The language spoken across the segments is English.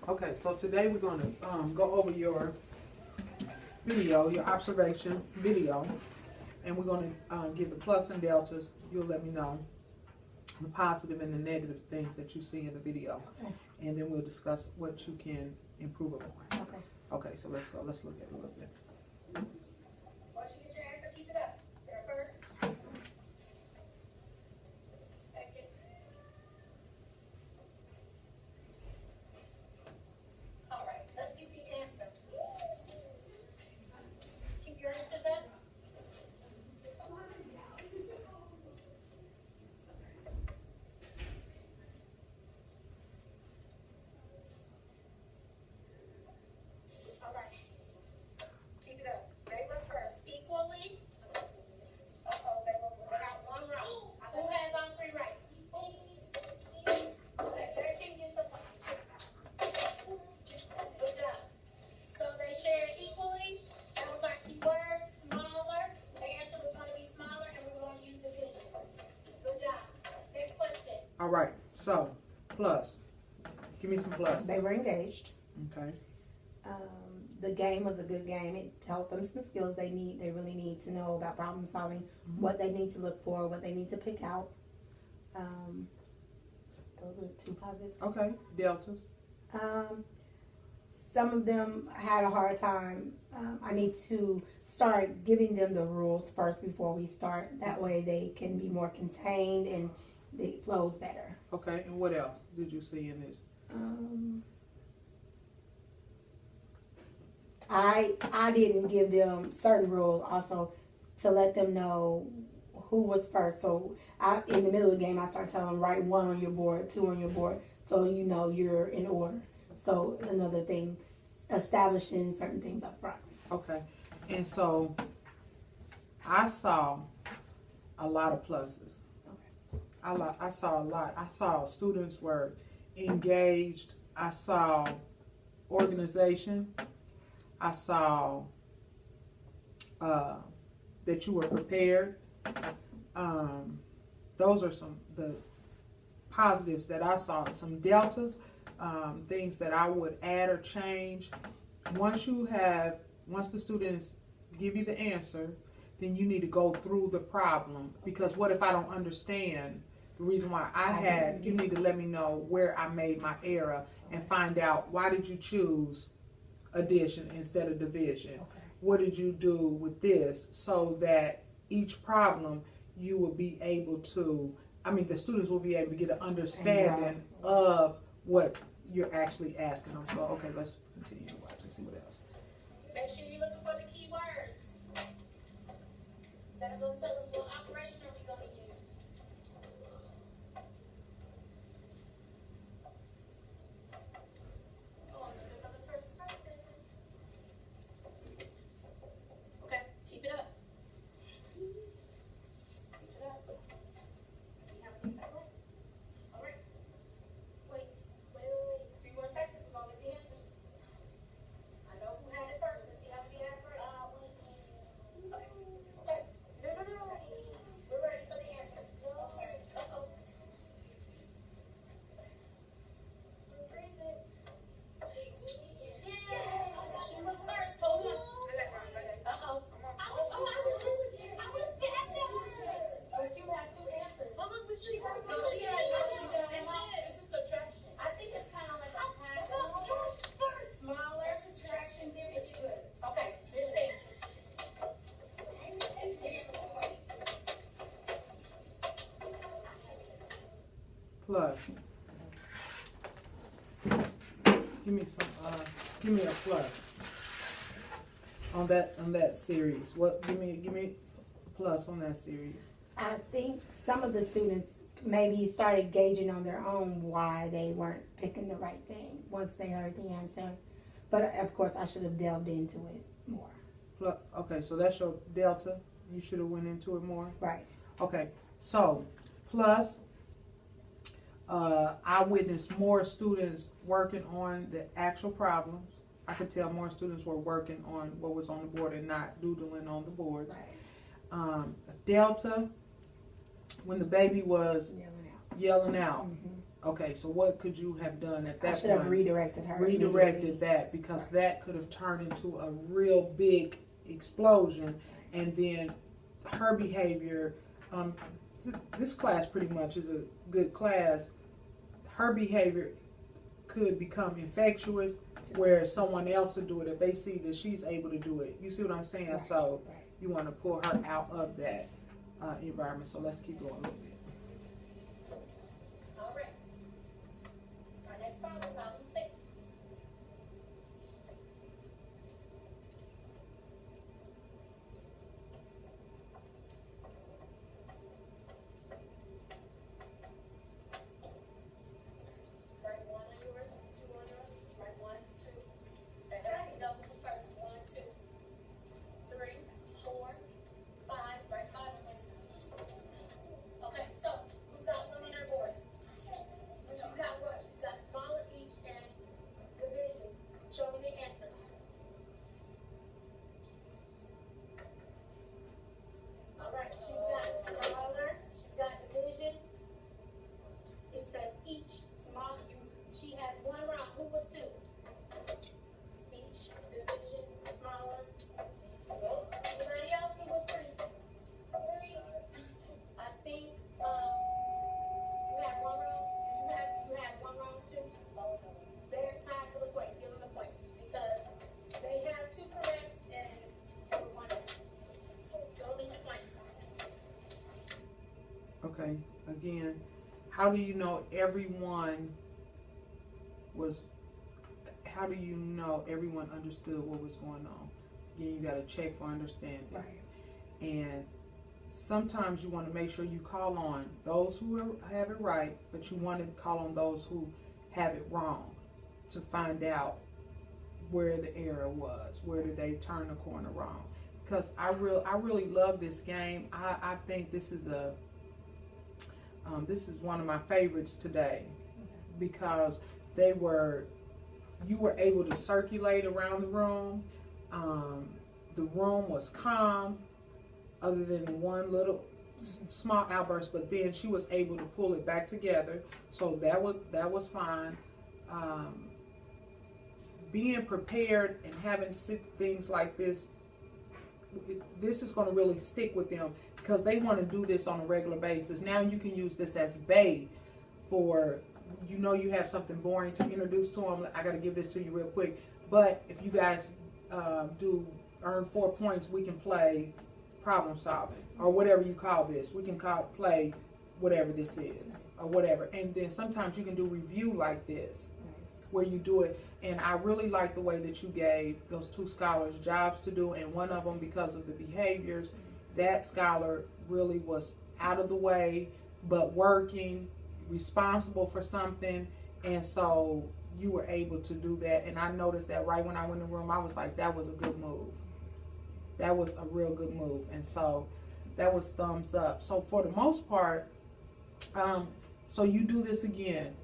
Okay, so today we're going to go over your video, your observation video, and we're going to give the plus and deltas. You'll let me know the positive and the negative things that you see in the video, Okay. and then we'll discuss what you can improve upon. Okay. Okay, so let's go. Let's look at it a little bit. Once you get your answer, keep it up. There first. Second. All right, let's get the answer. Keep your answers up. All right. Keep it up. They were first. Equally. They got one right. Who has all three right? Okay, everything gets the point. Good job. So they shared equally. That was our key word. Smaller. The answer was going to be smaller, and we were going to use division. Good job. Next question. All right, so plus. Give me some pluses. They were engaged. Okay. The game was a good game. It taught them some skills they really need to know about problem solving, what they need to look for, what they need to pick out. Those are two positives. Okay, deltas. Some of them had a hard time. I need to start giving them the rules first before we start. That way they can be more contained and it flows better. Okay, and what else did you see in this? I didn't give them certain rules also to let them know who was first. So in the middle of the game, I started telling them, write 1 on your board, 2 on your board, so you know you're in order. So another thing, establishing certain things up front. Okay, and so I saw a lot of pluses. I saw a lot. I saw students were engaged. I saw organization. I saw that you were prepared. Those are some the positives that I saw. Some deltas, things that I would add or change. Once the students give you the answer, then you need to go through the problem, because what if I don't understand the reason why you need to let me know where I made my error and find out why did you choose addition instead of division. Okay. What did you do with this, so that each problem you will be able to, the students will be able to get an understanding of what you're actually asking them. So, okay, let's continue to watch and see what else. Make sure you're looking for the key words that are going to tell us what operation are we going to use. Oh, I'm looking for the first person. Okay, keep it up. Keep it up. See how we get that right. All right. Wait. 3 more seconds. We're going to get the answers. I know who had it first. Let's see how we get it right. Okay. No. We're ready for the answers. Okay. Uh-oh. Freeze it. Yay! She was first. Hold on. Uh-oh. I was fast. But you have 2 answers. Oh, look, but she has no. She has. This is subtraction. I think it's kind of like a time. Smaller subtraction, very good. Okay, let's see. Plus. Give me a plus on that series. Give me a plus on that series. I think some of the students maybe started gauging on their own why they weren't picking the right thing once they heard the answer. But of course, I should have delved into it more. Okay, so that's your delta. You should have went into it more. Right. Okay, so plus, I witnessed more students working on the actual problems. I could tell more students were working on what was on the board and not doodling on the boards. Right. Delta, when the baby was yelling out, Okay, so what could you have done at that I should have point? redirected her. Redirected that, because that could have turned into a real big explosion, and then her behavior, this class pretty much is a good class. Her behavior could become infectious, where someone else will do it if they see that she's able to do it. You see what I'm saying? Right, So right. you want to pull her out of that environment. So let's keep going a little bit. All right. Our next problem, problem 6. Write 1 on yours, 2 on yours. Write 1, 2. And that's the double first. 1, 2, 3, 4, 5. Write 5 on this. Okay, so who's got one on their board? She's got what? She's got smaller each and division. Show me the answer. All right, she's got smaller. She's got division. It says each smaller. She has 1 round. Who was 2? Each division smaller. Anybody else? Who was 3? 3. I think you had 1 round. You had 1 round too. They're tied for the point. Give them the point because they have 2 correct and you were 1. Don't need the point. Okay, again, how do you know everyone understood what was going on? Again, you got to check for understanding. Right. And sometimes you want to make sure you call on those who have it right, but you want to call on those who have it wrong to find out where the error was, where did they turn the corner wrong. Because I really love this game. I think this is one of my favorites today, because you were able to circulate around the room. The room was calm, other than one little small outburst, but then she was able to pull it back together. So that was fine. Being prepared and having things like this is going to really stick with them, because they want to do this on a regular basis. Now you can use this as bait for, you have something boring to introduce to them. I got to give this to you real quick. But if you guys earn 4 points, we can play problem solving, or whatever you call this. We can play whatever this is, or whatever. And then sometimes you can do review like this, where you do it. And I really like the way that you gave those 2 scholars jobs to do, and one of them, because of the behaviors, that scholar really was out of the way, but working, responsible for something, and so you were able to do that. And I noticed that right when I went in the room, I was like, that was a good move. That was a real good move. And so that was thumbs up. So for the most part, so you do this again.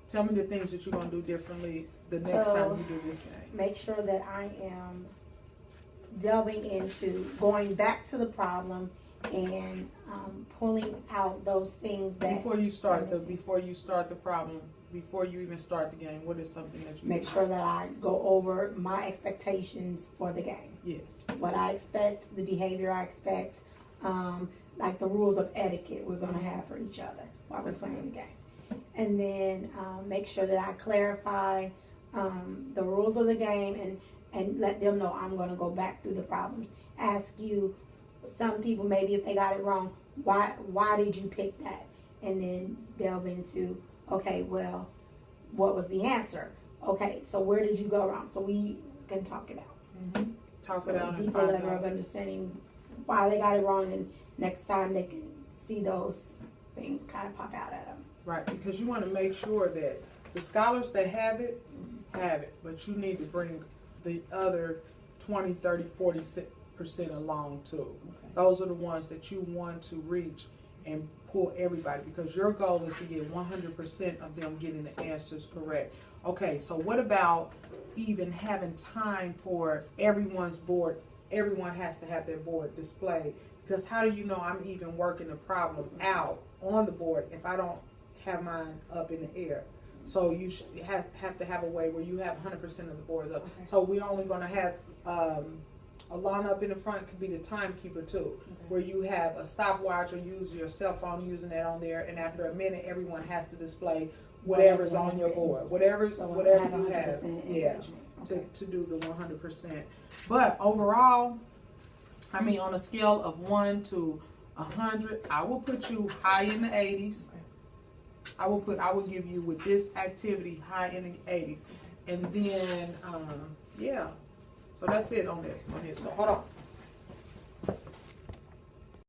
Tell me the things that you're going to do differently the next time you do this game. Make sure that I am delving into going back to the problem and pulling out those things that before you start the problem, before you even start the game, what is something that you make sure that I go over my expectations for the game? Yes. What I expect, the behavior I expect, like the rules of etiquette we're going to have for each other while we're playing the game. And then make sure that I clarify the rules of the game and let them know I'm going to go back through the problems. Ask you, some people maybe if they got it wrong, why did you pick that? And then delve into, okay, well, what was the answer? Okay, so where did you go wrong? So we can talk it out. Mm-hmm. Talk it out and deeper level of understanding why they got it wrong, and next time they can see those things kind of pop out at them. Right, because you want to make sure that the scholars that have it, but you need to bring the other 20, 30, 40% along too. Okay. Those are the ones that you want to reach and pull everybody, because your goal is to get 100% of them getting the answers correct. Okay, so what about even having time for everyone's board? Everyone has to have their board displayed, because how do you know I'm even working the problem out on the board if I don't have mine up in the air. So you should have to have a way where you have 100% of the boards up. Okay. So we're only going to have Alana up in the front could be the timekeeper too, where you have a stopwatch or use your cell phone using that on there, and after a minute, everyone has to display whatever's on your board, whatever you have, yeah, to do the 100%. But overall, I mean, on a scale of 1 to 100, I will put you high in the 80s. I will give you with this activity high in the 80s, and then yeah. So that's it on it. So hold on.